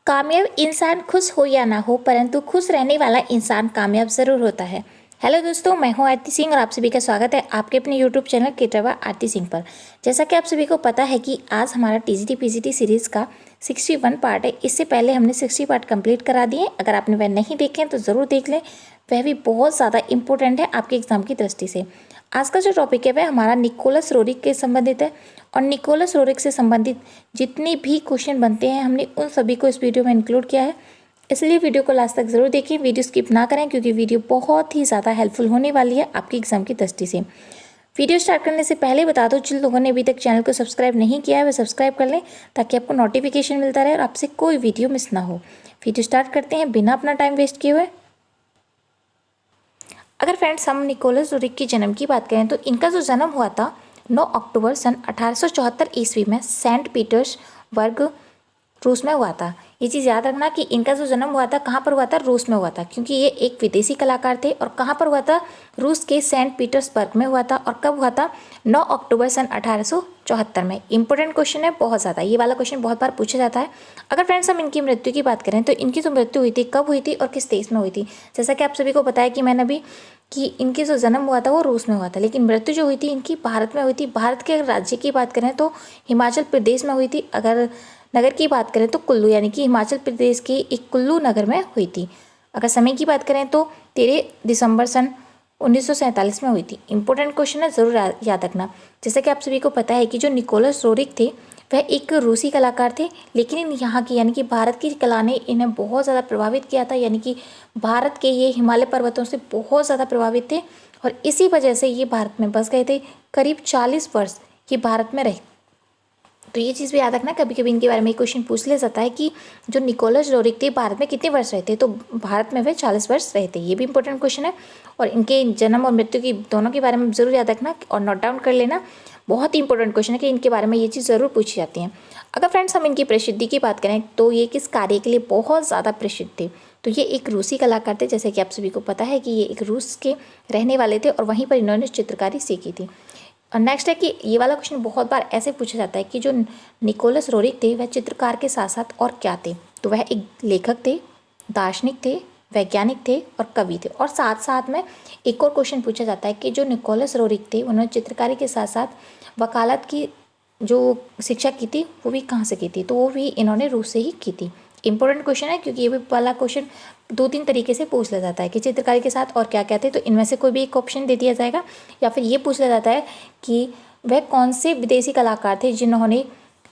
कामयाब इंसान खुश हो या ना हो, परंतु खुश रहने वाला इंसान कामयाब ज़रूर होता है। हेलो दोस्तों, मैं हूं आरती सिंह और आप सभी का स्वागत है आपके अपने यूट्यूब चैनल केटरवा आरती सिंह पर। जैसा कि आप सभी को पता है कि आज हमारा टीजीटी पीजीटी सीरीज़ का 61 पार्ट है। इससे पहले हमने 60 पार्ट कंप्लीट करा दिए। अगर आपने वह नहीं देखे हैं तो ज़रूर देख लें, वह भी बहुत ज़्यादा इंपॉर्टेंट है आपके एग्जाम की दृष्टि से। आज का जो टॉपिक है वह हमारा निकोलस रोरिक के संबंधित है और निकोलस रोरिक से संबंधित जितने भी क्वेश्चन बनते हैं हमने उन सभी को इस वीडियो में इंक्लूड किया है। इसलिए वीडियो को लास्ट तक ज़रूर देखें, वीडियो स्किप ना करें क्योंकि वीडियो बहुत ही ज़्यादा हेल्पफुल होने वाली है आपके एग्जाम की दृष्टि से। वीडियो स्टार्ट करने से पहले बता दो, जिन लोगों ने अभी तक चैनल को सब्सक्राइब नहीं किया है वे सब्सक्राइब कर लें ताकि आपको नोटिफिकेशन मिलता रहे और आपसे कोई वीडियो मिस ना हो। वीडियो स्टार्ट करते हैं बिना अपना टाइम वेस्ट किए हुए। अगर फ्रेंड्स हम निकोलस रोरिक के जन्म की बात करें तो इनका जो जन्म हुआ था 9 अक्टूबर सन 1874 ईस्वी में सेंट पीटर्सबर्ग रूस में हुआ था। ये चीज़ याद रखना कि इनका जो जन्म हुआ था कहाँ पर हुआ था, रूस में हुआ था, क्योंकि ये एक विदेशी कलाकार थे। और कहाँ पर हुआ था, रूस के सेंट पीटर्सबर्ग में हुआ था। और कब हुआ था, 9 अक्टूबर सन 1874 में। इंपॉर्टेंट क्वेश्चन है बहुत ज़्यादा, ये वाला क्वेश्चन बहुत बार पूछा जाता है। अगर फ्रेंड्स हम इनकी मृत्यु की बात करें तो इनकी जो मृत्यु हुई थी कब हुई थी और किस देश में हुई थी। जैसा कि आप सभी को पता है कि मैंने अभी कि इनके जो जन्म हुआ था वो रूस में हुआ था, लेकिन मृत्यु जो हुई थी इनकी भारत में हुई थी। भारत के अगर राज्य की बात करें तो हिमाचल प्रदेश में हुई थी। अगर नगर की बात करें तो कुल्लू, यानी कि हिमाचल प्रदेश के एक कुल्लू नगर में हुई थी। अगर समय की बात करें तो 13 दिसंबर सन 1947 में हुई थी। इंपॉर्टेंट क्वेश्चन है, ज़रूर याद रखना। जैसे कि आप सभी को पता है कि जो निकोलस रोरिक थे वह एक रूसी कलाकार थे, लेकिन यहाँ की यानी कि भारत की कला ने इन्हें बहुत ज़्यादा प्रभावित किया था। यानी कि भारत के ये हिमालय पर्वतों से बहुत ज़्यादा प्रभावित थे और इसी वजह से ये भारत में बस गए थे। करीब 40 वर्ष ये भारत में रहे। तो ये चीज़ भी याद रखना, कभी कभी इनके बारे में क्वेश्चन पूछ लिया जाता है कि जो निकोलस रोरिक थे भारत में कितने वर्ष रहते, तो भारत में वे 40 वर्ष रहते। ये भी इंपॉर्टेंट क्वेश्चन है और इनके जन्म और मृत्यु की दोनों के बारे में जरूर याद रखना और नोट डाउन कर लेना। बहुत ही इंपॉर्टेंट क्वेश्चन है कि इनके बारे में ये चीज़ ज़रूर पूछी जाती है। अगर फ्रेंड्स हम इनकी प्रसिद्धि की बात करें तो ये किस कार्य के लिए बहुत ज़्यादा प्रसिद्ध थे, तो ये एक रूसी कलाकार थे। जैसे कि आप सभी को पता है कि ये एक रूस के रहने वाले थे और वहीं पर इन्होंने चित्रकारी सीखी थी। और नेक्स्ट है कि ये वाला क्वेश्चन बहुत बार ऐसे पूछा जाता है कि जो निकोलस रोरिक थे वह चित्रकार के साथ साथ और क्या थे, तो वह एक लेखक थे, दार्शनिक थे, वैज्ञानिक थे और कवि थे। और साथ साथ में एक और क्वेश्चन पूछा जाता है कि जो निकोलस रोरिक थे उन्होंने चित्रकारी के साथ साथ वकालत की जो शिक्षा की थी वो भी कहाँ से की थी, तो वो भी इन्होंने रूस से ही की थी। इंपॉर्टेंट क्वेश्चन है क्योंकि ये भी वाला क्वेश्चन 2-3 तरीके से पूछ लिया जाता है कि चित्रकारी के साथ और क्या क्या थे, तो इनमें से कोई भी एक ऑप्शन दे दिया जाएगा। या फिर ये पूछ लिया जाता है कि वह कौन से विदेशी कलाकार थे जिन्होंने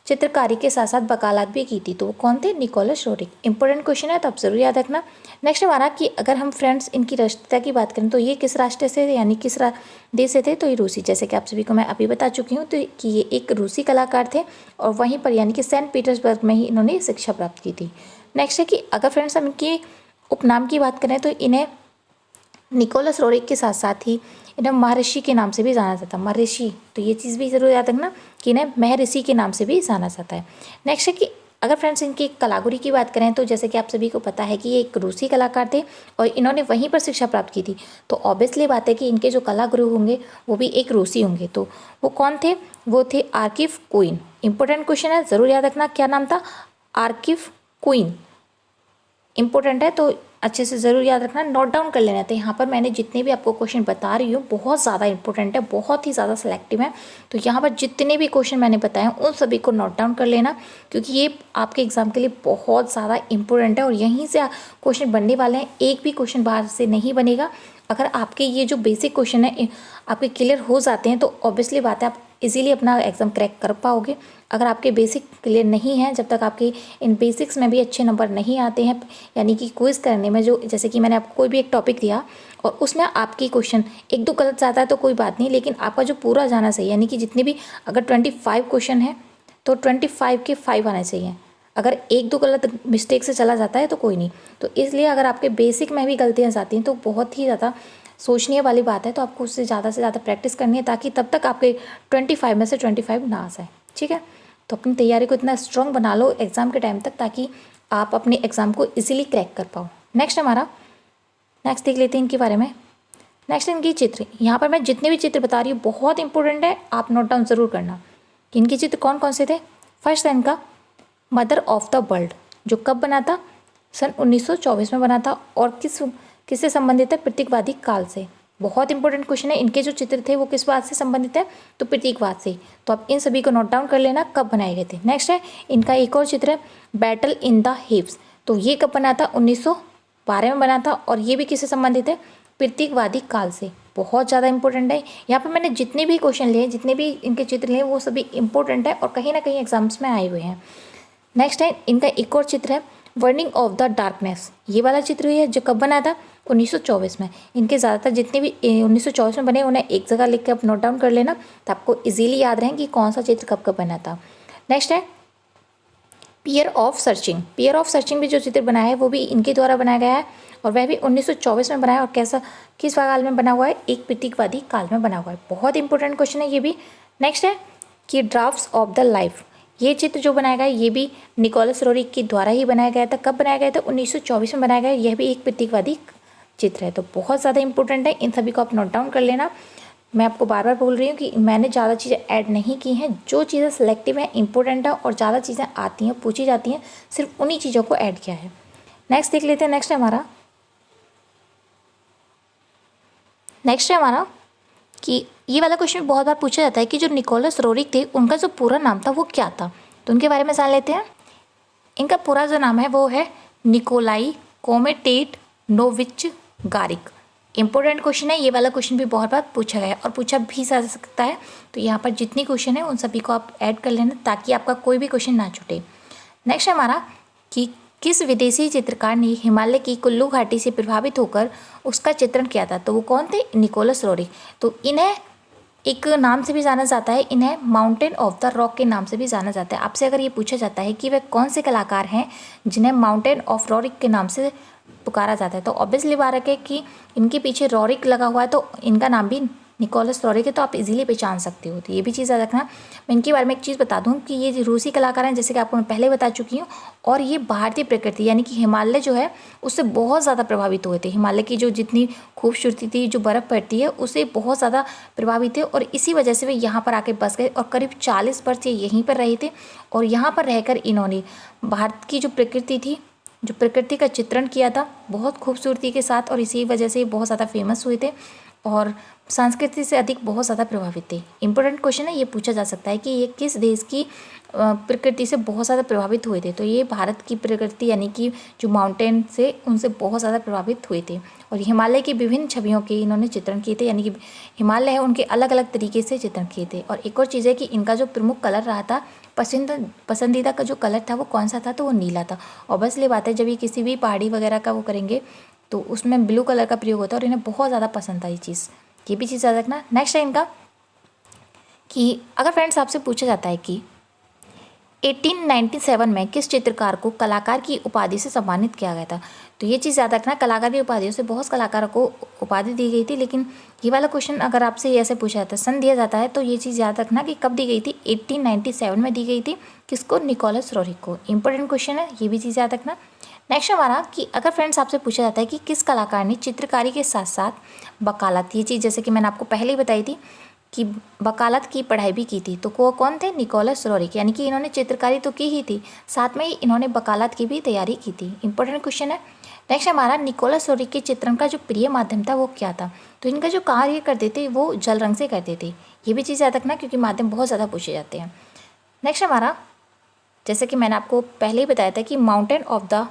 चित्रकारी के साथ साथ वकालत भी की थी, तो वो कौन थे, निकोलस रोरिक। इंपॉर्टेंट क्वेश्चन है तो आप ज़रूर याद रखना। नेक्स्ट हमारा कि अगर हम फ्रेंड्स इनकी राष्ट्रीयता की बात करें तो ये किस राष्ट्र से यानी किस देश से थे, तो ये रूसी। जैसे कि आप सभी को मैं अभी बता चुकी हूँ तो कि ये एक रूसी कलाकार थे और वहीं पर यानी कि सेंट पीटर्सबर्ग में ही इन्होंने शिक्षा प्राप्त की थी। नेक्स्ट है कि अगर फ्रेंड्स हम इनके उपनाम की बात करें तो इन्हें निकोलस रोरिक के साथ साथ ही इन्हें महर्षि के नाम से भी जाना जाता है। महर्षि, तो ये चीज़ भी ज़रूर याद रखना कि इन्हें महर्षि के नाम से भी जाना जाता है। नेक्स्ट है कि अगर फ्रेंड्स इनकी कलागुरी की बात करें तो जैसे कि आप सभी को पता है कि ये एक रूसी कलाकार थे और इन्होंने वहीं पर शिक्षा प्राप्त की थी, तो ऑब्वियसली बात है कि इनके जो कलागुरु होंगे वो भी एक रूसी होंगे। तो वो कौन थे, वो थे आर्किव क्वीन। इंपॉर्टेंट क्वेश्चन है, ज़रूर याद रखना क्या नाम था, आर्किव क्वीन। इंपॉर्टेंट है तो अच्छे से ज़रूर याद रखना, नोट डाउन कर लेना। तो यहाँ पर मैंने जितने भी आपको क्वेश्चन बता रही हूँ बहुत ज़्यादा इंपॉर्टेंट है, बहुत ही ज़्यादा सिलेक्टिव है। तो यहाँ पर जितने भी क्वेश्चन मैंने बताए उन सभी को नोट डाउन कर लेना क्योंकि ये आपके एग्जाम के लिए बहुत ज़्यादा इंपॉर्टेंट है और यहीं से क्वेश्चन बनने वाले हैं। एक भी क्वेश्चन बाहर से नहीं बनेगा। अगर आपके ये जो बेसिक क्वेश्चन है आपके क्लियर हो जाते हैं तो ऑब्वियसली बात है आप इजीली अपना एग्ज़ाम क्रैक कर पाओगे। अगर आपके बेसिक क्लियर नहीं है, जब तक आपके इन बेसिक्स में भी अच्छे नंबर नहीं आते हैं, यानी कि क्विज़ करने में जो जैसे कि मैंने आपको कोई भी एक टॉपिक दिया और उसमें आपकी क्वेश्चन 1-2 गलत जाता है तो कोई बात नहीं, लेकिन आपका जो पूरा जाना चाहिए, यानी कि जितने भी अगर 25 क्वेश्चन है तो 25 के 5 आने चाहिए। अगर 1-2 गलत मिस्टेक से चला जाता है तो कोई नहीं। तो इसलिए अगर आपके बेसिक में भी गलतियाँ जाती हैं तो बहुत ही ज़्यादा सोचने वाली बात है, तो आपको उससे ज़्यादा प्रैक्टिस करनी है ताकि तब तक आपके 25 में से 25 ना आ जाए। ठीक है, तो अपनी तैयारी को इतना स्ट्रॉन्ग बना लो एग्ज़ाम के टाइम तक ताकि आप अपने एग्ज़ाम को इजीली क्रैक कर पाओ। नेक्स्ट देख लेते हैं इनके बारे में। नेक्स्ट इनकी चित्र, यहाँ पर मैं जितने भी चित्र बता रही हूँ बहुत इंपॉर्टेंट है, आप नोट डाउन ज़रूर करना कि इनके चित्र कौन कौन से थे। फर्स्ट है इनका मदर ऑफ द वर्ल्ड, जो कब बना था? सन 1924 में बना था। और किससे संबंधित है? प्रतीकवादी काल से। बहुत इंपॉर्टेंट क्वेश्चन है। इनके जो चित्र थे वो किस बात से संबंधित है? तो प्रतीकवाद से। तो आप इन सभी को नोट डाउन कर लेना कब बनाए गए थे। नेक्स्ट है इनका एक और चित्र है बैटल इन द हिल्स। तो ये कब बना था? 1912 में बना था। और ये भी किससे संबंधित है? प्रतीकवादी काल से। बहुत ज़्यादा इंपॉर्टेंट है। यहाँ पर मैंने जितने भी क्वेश्चन लिए, जितने भी इनके चित्र लिए, वो सभी इंपॉर्टेंट है और कहीं ना कहीं एग्जाम्स में आए हुए हैं। नेक्स्ट है इनका एक और चित्र है वर्निंग ऑफ द डार्कनेस। ये वाला चित्र है जो कब बना था? 1924 में। इनके ज़्यादातर जितने भी 1924 में बने उन्हें एक जगह लिख के आप नोट डाउन कर लेना, तो आपको इजीली याद रहे कि कौन सा चित्र कब कब बना था। नेक्स्ट है pair of searching. Pair of searching भी जो चित्र बनाया है वो भी इनके द्वारा बनाया गया है और वह भी 1924 में बनाया। और कैसा, किस काल में बना हुआ है? एक प्रतीकवादी काल में बना हुआ है। बहुत इंपॉर्टेंट क्वेश्चन है ये भी। नेक्स्ट है कि ड्राफ्ट्स ऑफ द लाइफ। ये चित्र जो बनाया गया है ये भी निकोलस रोरिक के द्वारा ही बनाया गया था। कब बनाया गया था? 1924 में बनाया गया। यह भी एक प्रतीकवादी चित्र है। तो बहुत ज़्यादा इंपॉर्टेंट है, इन सभी को आप नोट डाउन कर लेना। मैं आपको बार बार बोल रही हूँ कि मैंने ज़्यादा चीज़ें ऐड नहीं की हैं। जो चीज़ें सेलेक्टिव हैं, इंपॉर्टेंट है और ज़्यादा चीज़ें आती हैं, पूछी जाती हैं, सिर्फ उन्हीं चीज़ों को ऐड किया है। नेक्स्ट देख लेते हैं। नेक्स्ट है हमारा कि ये वाला क्वेश्चन बहुत बार पूछा जाता है कि जो निकोलस रोरिक थे उनका जो पूरा नाम था वो क्या था। तो उनके बारे में जान लेते हैं। इनका पूरा जो नाम है वो है निकोलाई कोमेटेट नोविच गारिक। इंपॉर्टेंट क्वेश्चन है। ये वाला क्वेश्चन भी बहुत बार पूछा गया है और पूछा भी जा सकता है। तो यहाँ पर जितनी क्वेश्चन है उन सभी को आप ऐड कर लेना ताकि आपका कोई भी क्वेश्चन ना छूटे। नेक्स्ट है हमारा कि किस विदेशी चित्रकार ने हिमालय की कुल्लू घाटी से प्रभावित होकर उसका चित्रण किया था। तो वो कौन थे? Nicholas Roerich. तो इन्हें एक नाम से भी जाना जाता है, इन्हें माउंटेन ऑफ द रॉक के नाम से भी जाना जाता है। आपसे अगर ये पूछा जाता है कि वे कौन से कलाकार हैं जिन्हें माउंटेन ऑफ रोरिक के नाम से पुकारा जाता है, तो ऑब्वियसली बात है कि इनके पीछे रोरिक लगा हुआ है तो इनका नाम भी निकोलस रोरिक है। तो आप इजीली पहचान सकते हो। तो ये भी चीज़ याद रखना। मैं इनके बारे में एक चीज़ बता दूं कि ये रूसी कलाकार हैं, जैसे कि आपको मैं पहले बता चुकी हूँ। और ये भारतीय प्रकृति यानी कि हिमालय जो है उससे बहुत ज़्यादा प्रभावित हुए थे। हिमालय की जो जितनी खूबसूरती थी, जो बर्फ़ पड़ती है, उससे बहुत ज़्यादा प्रभावित थे और इसी वजह से वे यहाँ पर आके बस गए और करीब 40 वर्ष ये यहीं पर रहे थे। और यहाँ पर रहकर इन्होंने भारत की जो प्रकृति थी, जो प्रकृति का चित्रण किया था बहुत खूबसूरती के साथ। और इसी वजह से बहुत ज़्यादा फेमस हुए थे और संस्कृति से अधिक बहुत ज़्यादा प्रभावित थे। इंपॉर्टेंट क्वेश्चन है, ये पूछा जा सकता है कि ये किस देश की प्रकृति से बहुत ज़्यादा प्रभावित हुए थे। तो ये भारत की प्रकृति यानी कि जो माउंटेन से उनसे बहुत ज़्यादा प्रभावित हुए थे। और हिमालय की विभिन्न छवियों के इन्होंने चित्रण किए थे, यानी कि हिमालय है उनके अलग अलग तरीके से चित्रण किए थे। और एक और चीज़ है कि इनका जो प्रमुख कलर रहा था, पसंदीदा का जो कलर था वो कौन सा था? तो वो नीला था। ऑब्वियसली बात है, जब ये किसी भी पहाड़ी वगैरह का वो करेंगे तो उसमें ब्लू कलर का प्रयोग होता है और इन्हें बहुत ज़्यादा पसंद था ये चीज़। ये भी चीज़ याद रखना। नेक्स्ट है इनका कि अगर फ्रेंड्स आपसे पूछा जाता है कि 1897 में किस चित्रकार को कलाकार की उपाधि से सम्मानित किया गया था, तो ये चीज़ याद रखना। कलाकार की उपाधियों से बहुत कलाकारों को उपाधि दी गई थी, लेकिन ये वाला क्वेश्चन अगर आपसे ऐसे पूछा जाता है, सन दिया जाता है, तो ये चीज़ याद रखना कि कब दी गई थी? 1897 में दी गई थी। किसको? निकोलस रोरिक को। इंपॉर्टेंट क्वेश्चन है, ये भी चीज़ याद रखना। नेक्स्ट हमारा कि अगर फ्रेंड्स आपसे पूछा जाता है कि किस कलाकार ने चित्रकारी के साथ साथ वकालत, ये चीज़ जैसे कि मैंने आपको पहले ही बताई थी कि वकालत की पढ़ाई भी की थी, तो वो कौन थे? Nicholas Roerich. यानी कि इन्होंने चित्रकारी तो की ही थी, साथ में ही इन्होंने वकालत की भी तैयारी की थी। इंपॉर्टेंट क्वेश्चन है। नेक्स्ट हमारा निकोलस रोरिक के चित्रण का जो प्रिय माध्यम था वो क्या था? तो इनका जो कार्य करते थे वो जल रंग से करते थे। ये भी चीज़ याद रखना क्योंकि माध्यम बहुत ज़्यादा पूछे जाते हैं। नेक्स्ट हमारा, जैसे कि मैंने आपको पहले ही बताया था कि mountain of the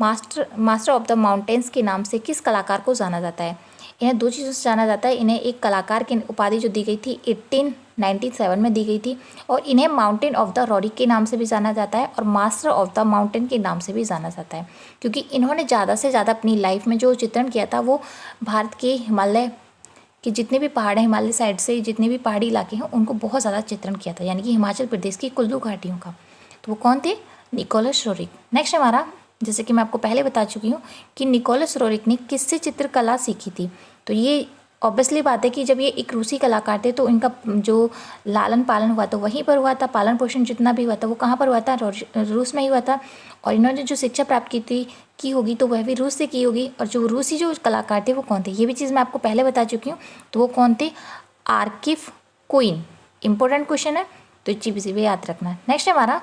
master of the mountains के नाम से किस कलाकार को जाना जाता है? इन्हें दो चीज़ों से जाना जाता है। इन्हें एक कलाकार की उपाधि जो दी गई थी 1897 में दी गई थी, और इन्हें माउंटेन ऑफ द रोरिक के नाम से भी जाना जाता है और मास्टर ऑफ द माउंटेन के नाम से भी जाना जाता है, क्योंकि इन्होंने ज़्यादा से ज़्यादा अपनी लाइफ में जो चित्रण किया था वो भारत के हिमालय के जितने भी पहाड़ हैं, हिमालय साइड से जितने भी पहाड़ी इलाके हैं उनको बहुत ज़्यादा चित्रण किया था, यानी कि हिमाचल प्रदेश की कुल्लू घाटियों का। तो वो कौन थे? Nicholas Roerich. नेक्स्ट हमारा, जैसे कि मैं आपको पहले बता चुकी हूँ कि निकोलस रोरिक ने किससे चित्रकला सीखी थी, तो ये ऑब्वियसली बात है कि जब ये एक रूसी कलाकार थे तो इनका जो लालन पालन हुआ था वहीं पर हुआ था, पालन पोषण जितना भी हुआ था वो कहाँ पर हुआ था? रूस में ही हुआ था। और इन्होंने जो शिक्षा प्राप्त की होगी तो वह भी रूस से की होगी। और जो रूसी जो कलाकार थे वो कौन थे, ये भी चीज़ मैं आपको पहले बता चुकी हूँ। तो वो कौन थे? आर्किफ कोइन। इंपॉर्टेंट क्वेश्चन है, तो चीज़ भी याद रखना। नेक्स्ट हमारा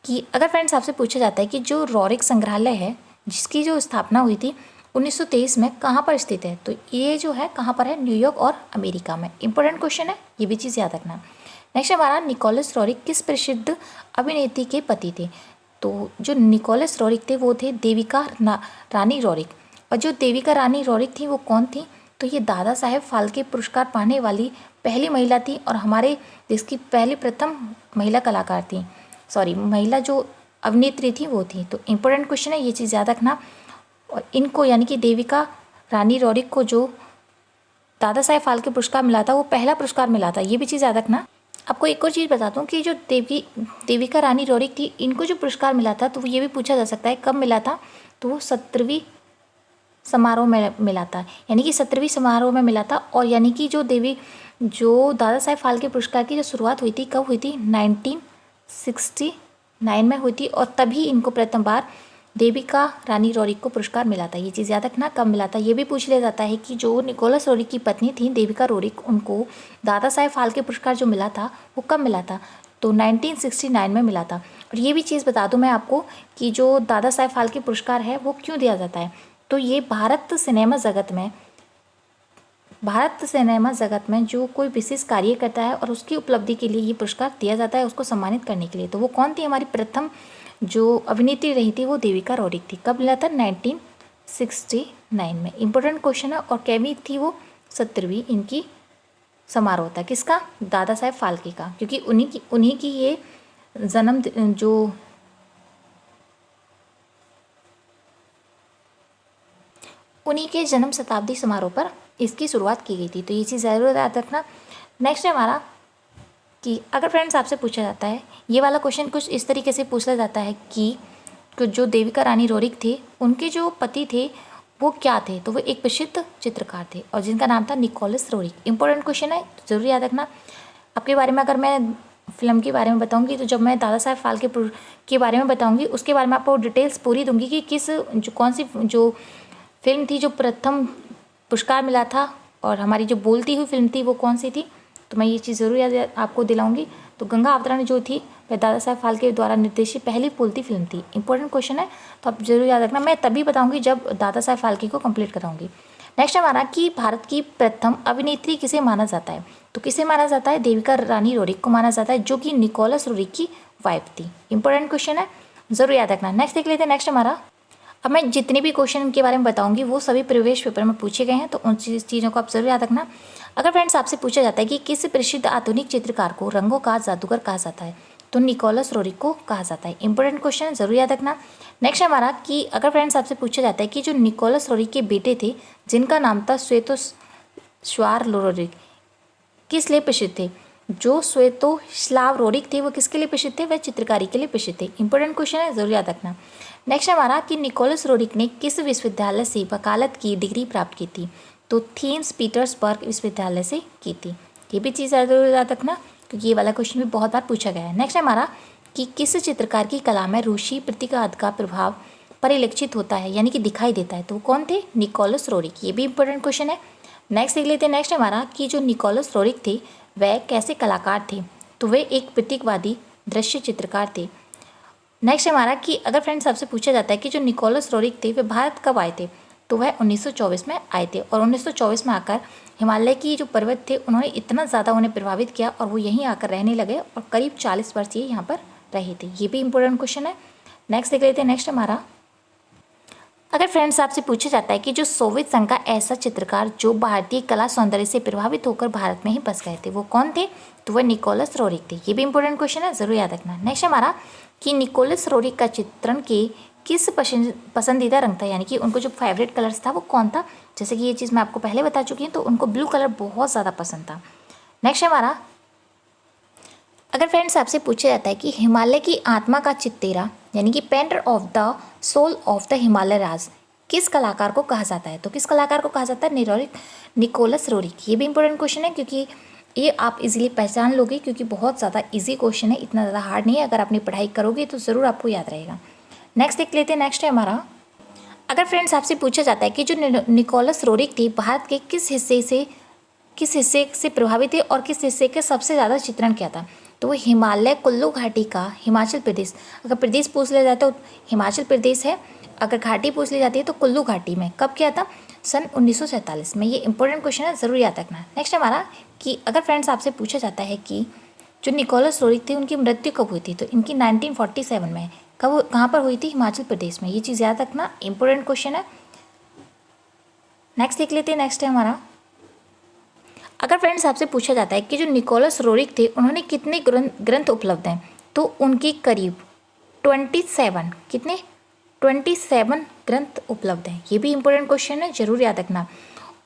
कि अगर फ्रेंड्स आपसे पूछा जाता है कि जो रोरिक संग्रहालय है जिसकी जो स्थापना हुई थी 1923 में कहाँ पर स्थित है, तो ये जो है कहाँ पर है, न्यूयॉर्क और अमेरिका में। इंपॉर्टेंट क्वेश्चन है, ये भी चीज़ याद रखना। नेक्स्ट हमारा निकोलस रोरिक किस प्रसिद्ध अभिनेत्री के पति थे, तो जो निकोलस रोरिक थे वो थे देविका रानी रोरिक। और जो देविका रानी रोरिक थी वो कौन थी, तो ये दादा साहेब फाल्के पुरस्कार पाने वाली पहली महिला थी और हमारे देश की पहली प्रथम महिला कलाकार थी, महिला जो अभिनेत्री थी वो थी। तो इम्पोर्टेंट क्वेश्चन है, ये चीज़ याद रखना। और इनको यानी कि देविका रानी रोरिक को जो दादा साहेब फाल्के पुरस्कार मिला था वो पहला पुरस्कार मिला था, ये भी चीज़ याद रखना। आपको एक और चीज़ बताता हूँ कि जो देविका रानी रोरिक थी इनको जो पुरस्कार मिला था तो ये भी पूछा जा सकता है कब मिला था, तो वो 17वीं समारोह में मिला था, यानी कि 17वीं समारोह में मिला था। और यानी कि जो दादा साहेब फाल्के पुरस्कार की जो शुरुआत हुई थी कब हुई थी, 1969 में हुई थी और तभी इनको प्रथम बार देविका रानी रोरिक को पुरस्कार मिला था। ये चीज़ याद रखना कब मिला था। ये भी पूछ लिया जाता है कि जो निकोलस रोरिक की पत्नी थी देविका रोरिक, उनको दादा साहेब फाल्के पुरस्कार जो मिला था वो कब मिला था, तो 1969 में मिला था। और ये भी चीज़ बता दूं मैं आपको कि जो दादा साहेब फाल्के पुरस्कार है वो क्यों दिया जाता है, तो ये भारत सिनेमा जगत में जो कोई विशेष कार्य करता है और उसकी उपलब्धि के लिए ये पुरस्कार दिया जाता है उसको सम्मानित करने के लिए। तो वो कौन थी, हमारी प्रथम जो अभिनेत्री रही थी वो देविका रोरिक थी। कब मिला था, 1969 में। इंपॉर्टेंट क्वेश्चन है। और कैवी थी वो 17वीं इनकी समारोह था, किसका, दादा साहेब फाल्के का, क्योंकि उन्हीं की ये जन्म जो उन्हीं के जन्म शताब्दी समारोह पर इसकी शुरुआत की गई थी। तो ये चीज़ ज़रूर याद रखना। नेक्स्ट है हमारा कि अगर फ्रेंड्स आपसे पूछा जाता है, ये वाला क्वेश्चन कुछ इस तरीके से पूछा जाता है कि जो देविका रानी रोरिक थे उनके जो पति थे वो क्या थे, तो वो एक प्रसिद्ध चित्रकार थे और जिनका नाम था निकोलस रोरिक। इंपॉर्टेंट क्वेश्चन है, जरूर याद रखना। आपके बारे में अगर मैं फिल्म के बारे में बताऊंगी तो जब मैं दादा साहेब फाल्के के बारे में बताऊंगी उसके बारे में आपको डिटेल्स पूरी दूंगी कि कौन सी जो फिल्म थी जो प्रथम पुरस्कार मिला था और हमारी जो बोलती हुई फिल्म थी वो कौन सी थी, तो मैं ये चीज़ ज़रूर याद आपको दिलाऊंगी। तो गंगा अवतरण जो थी वह दादा साहेब फाल्के द्वारा निर्देशित पहली बोलती फिल्म थी। इंपॉर्टेंट क्वेश्चन है, तो आप जरूर याद रखना। मैं तभी बताऊंगी जब दादा साहेब फाल्के को कंप्लीट कराऊंगी। नेक्स्ट हमारा कि भारत की प्रथम अभिनेत्री किसे माना जाता है, तो किसे माना जाता है, देविका रानी रोरिक को माना जाता है जो कि निकोलस रोरिक की वाइफ थी। इंपॉर्टेंट क्वेश्चन है, जरूर याद रखना। नेक्स्ट देख लेते हैं। नेक्स्ट हमारा, अब मैं जितने भी क्वेश्चन के बारे में बताऊंगी वो सभी प्रवेश पेपर में पूछे गए हैं, तो उन चीज़ों को आप जरूर याद रखना। अगर फ्रेंड्स आपसे पूछा जाता है कि किस प्रसिद्ध आधुनिक चित्रकार को रंगों का जादूगर कहा जाता है, तो निकोलस रोरिक को कहा जाता है। इंपॉर्टेंट क्वेश्चन जरूर याद रखना। नेक्स्ट हमारा कि अगर फ्रेंड्स आपसे पूछा जाता है कि जो निकोलस रोरिक के बेटे थे जिनका नाम था स्वेतोस्लाव रोरिक, किस लिए प्रसिद्ध थे, जो स्वेतोस्लाव रोरिक थे वो किसके लिए प्रसिद्ध थे, वह चित्रकारी के लिए प्रसिद्ध थे। इंपॉर्टेंट क्वेश्चन है, जरूर याद रखना। नेक्स्ट हमारा कि निकोलस रोरिक ने किस विश्वविद्यालय से वकालत की डिग्री प्राप्त की थी, तो थीम्स पीटर्सबर्ग विश्वविद्यालय से की थी। ये भी चीज़ जरूर याद रखना क्योंकि ये वाला क्वेश्चन भी बहुत बार पूछा गया है। नेक्स्ट हमारा कि किस चित्रकार की कला में रूसी प्रतीकवाद का प्रभाव परिलक्षित होता है यानी कि दिखाई देता है, तो वो कौन थे, निकोलस रोरिक। ये भी इंपॉर्टेंट क्वेश्चन है। नेक्स्ट देख लेते हैं। नेक्स्ट हमारा कि जो निकोलस रोरिक थे वह कैसे कलाकार थे, तो वे एक प्रतीकवादी दृश्य चित्रकार थे। नेक्स्ट हमारा कि अगर फ्रेंड्स आपसे पूछा जाता है कि जो निकोलस रोरिक थे वे भारत कब आए थे, तो वह 1924 में आए थे और 1924 में आकर हिमालय की जो पर्वत थे उन्होंने इतना ज़्यादा उन्हें प्रभावित किया और वो यहीं आकर रहने लगे और करीब 40 वर्ष ये यहाँ पर रहे थे। ये भी इंपॉर्टेंट क्वेश्चन है। नेक्स्ट देख लेते हैं। नेक्स्ट हमारा, अगर फ्रेंड्स आपसे पूछा जाता है कि जो सोवियत संघ का ऐसा चित्रकार जो भारतीय कला सौंदर्य से प्रभावित होकर भारत में ही बस गए थे वो कौन थे, तो वह निकोलस रोरिक थे। ये भी इंपॉर्टेंट क्वेश्चन है, जरूर याद रखना। नेक्स्ट हमारा कि निकोलस रोरिक का चित्रण के किस पसंदीदा रंग था, यानी कि उनको जो फेवरेट कलर्स था वो कौन था, जैसे कि ये चीज़ मैं आपको पहले बता चुकी हूँ, तो उनको ब्लू कलर बहुत ज़्यादा पसंद था। नेक्स्ट हमारा, अगर फ्रेंड्स आपसे पूछा जाता है कि हिमालय की आत्मा का चित्तेरा यानी कि painter of the soul of the Himalaya राज किस कलाकार को कहा जाता है, तो किस कलाकार को कहा जाता है, निकोलस रोरिक। ये भी इंपॉर्टेंट क्वेश्चन है क्योंकि ये आप इजीली पहचान लोगे क्योंकि बहुत ज़्यादा इजी क्वेश्चन है, इतना ज़्यादा हार्ड नहीं है। अगर अपनी पढ़ाई करोगे तो ज़रूर आपको याद रहेगा। नेक्स्ट देख लेते हैं। नेक्स्ट है हमारा, अगर फ्रेंड्स आपसे पूछा जाता है कि जो निकोलस रोरिक थे भारत के किस हिस्से से प्रभावित थे और किस हिस्से के सबसे ज़्यादा चित्रण किया था, तो वो हिमालय कुल्लू घाटी का हिमाचल प्रदेश, अगर प्रदेश पूछ लिया जाए तो हिमाचल प्रदेश है, अगर घाटी पूछ ली जाती है तो कुल्लू घाटी में कब किया था, सन 1947 में। ये इंपॉर्टेंट क्वेश्चन है, ज़रूर याद रखना। नेक्स्ट हमारा कि अगर फ्रेंड्स आपसे पूछा जाता है कि जो निकोलस रोरिक थे उनकी मृत्यु कब हुई थी, तो इनकी 1947 में। कब, कहाँ पर हुई थी, हिमाचल प्रदेश में। ये चीज़ याद रखना, इंपॉर्टेंट क्वेश्चन है। नेक्स्ट देख लेते हैं। नेक्स्ट है हमारा, अगर फ्रेंड्स आपसे पूछा जाता है कि जो निकोलस रोरिक थे उन्होंने कितने ग्रंथ उपलब्ध हैं, तो उनकी करीब 27, कितने, 27 ग्रंथ उपलब्ध हैं। ये भी इंपॉर्टेंट क्वेश्चन है, जरूर याद रखना।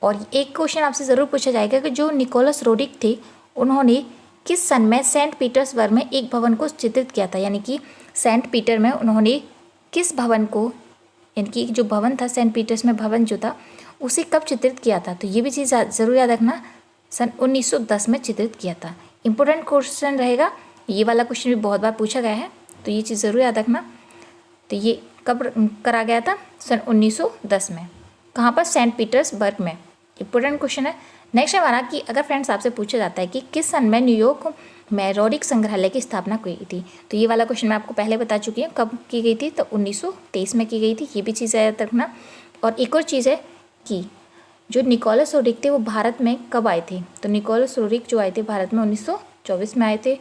और एक क्वेश्चन आपसे ज़रूर पूछा जाएगा कि जो निकोलस रोरिक थे उन्होंने किस सन में सेंट पीटर्सबर्ग में एक भवन को चित्रित किया था, यानी कि सेंट पीटर में उन्होंने किस भवन को, यानी कि जो भवन था सेंट पीटर्स में भवन जो था उसे कब चित्रित किया था, तो ये भी चीज़ ज़रूर याद रखना, सन 1910 में चित्रित किया था। इंपॉर्टेंट क्वेश्चन रहेगा, ये वाला क्वेश्चन भी बहुत बार पूछा गया है, तो ये चीज़ ज़रूर याद रखना। तो ये कब करा गया था, सन 1910 में। कहाँ पर, सेंट पीटर्सबर्ग में। इंपॉर्टेंट क्वेश्चन है। नेक्स्ट हमारा कि अगर फ्रेंड्स आपसे पूछा जाता है कि किस सन में न्यूयॉर्क में रोरिक संग्रहालय की स्थापना की थी, तो ये वाला क्वेश्चन मैं आपको पहले बता चुकी हूँ, कब की गई थी, तो 1923 में की गई थी। ये भी चीज़ याद रखना। और एक और चीज़ है कि जो निकोलस रोरिक थे वो भारत में कब आए थे, तो निकोलस रोरिक जो आए थे भारत में 1924 में आए थे,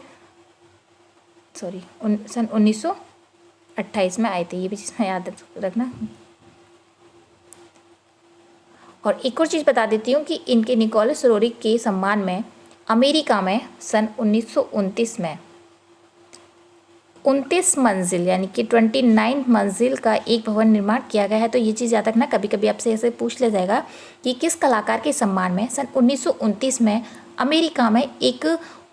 सॉरी सन 1928 में आए थे। ये भी चीज़ में याद रखना। और एक और चीज़ बता देती हूँ कि इनके निकोलस रोरिक के सम्मान में अमेरिका में सन 1929 में 29 मंजिल यानी कि 29 मंजिल का एक भवन निर्माण किया गया है। तो ये चीज़ याद रखना, कभी कभी आपसे ऐसे पूछ लिया जाएगा कि किस कलाकार के सम्मान में सन 1929 में अमेरिका में एक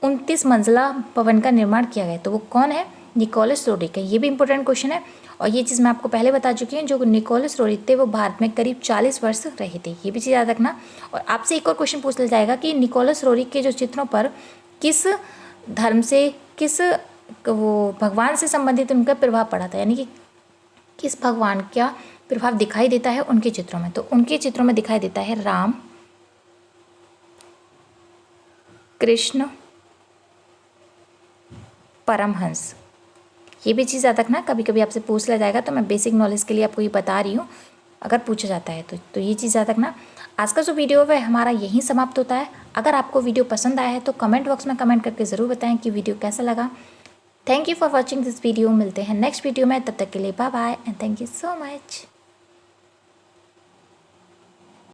29 मंजिला भवन का निर्माण किया गया, तो वो कौन है, निकोलस रोरिक है। ये भी इंपॉर्टेंट क्वेश्चन है। और ये चीज़ मैं आपको पहले बता चुकी हूँ, जो निकोलस रोरिक थे वो भारत में करीब 40 वर्ष रहे थे। ये भी चीज़ याद रखना। और आपसे एक और क्वेश्चन पूछ लिया जाएगा कि निकोलस रोरिक के जो चित्रों पर किस धर्म से, किस वो भगवान से संबंधित उनका प्रभाव पड़ा था, यानी कि किस भगवान का प्रभाव दिखाई देता है उनके चित्रों में, तो उनके चित्रों में दिखाई देता है राम, कृष्ण, परमहंस। ये भी चीज़ याद रखना, कभी कभी आपसे पूछ लिया जाएगा, तो मैं बेसिक नॉलेज के लिए आपको ये बता रही हूँ, अगर पूछा जाता है तो ये चीज़ याद रखना। आज का जो वीडियो है हमारा यहीं समाप्त होता है। अगर आपको वीडियो पसंद आया है तो कमेंट बॉक्स में कमेंट करके ज़रूर बताएं कि वीडियो कैसा लगा। Thank you for watching this video. मिलते हैं नेक्स्ट वीडियो में, तब तक के लिए bye bye and thank you so much.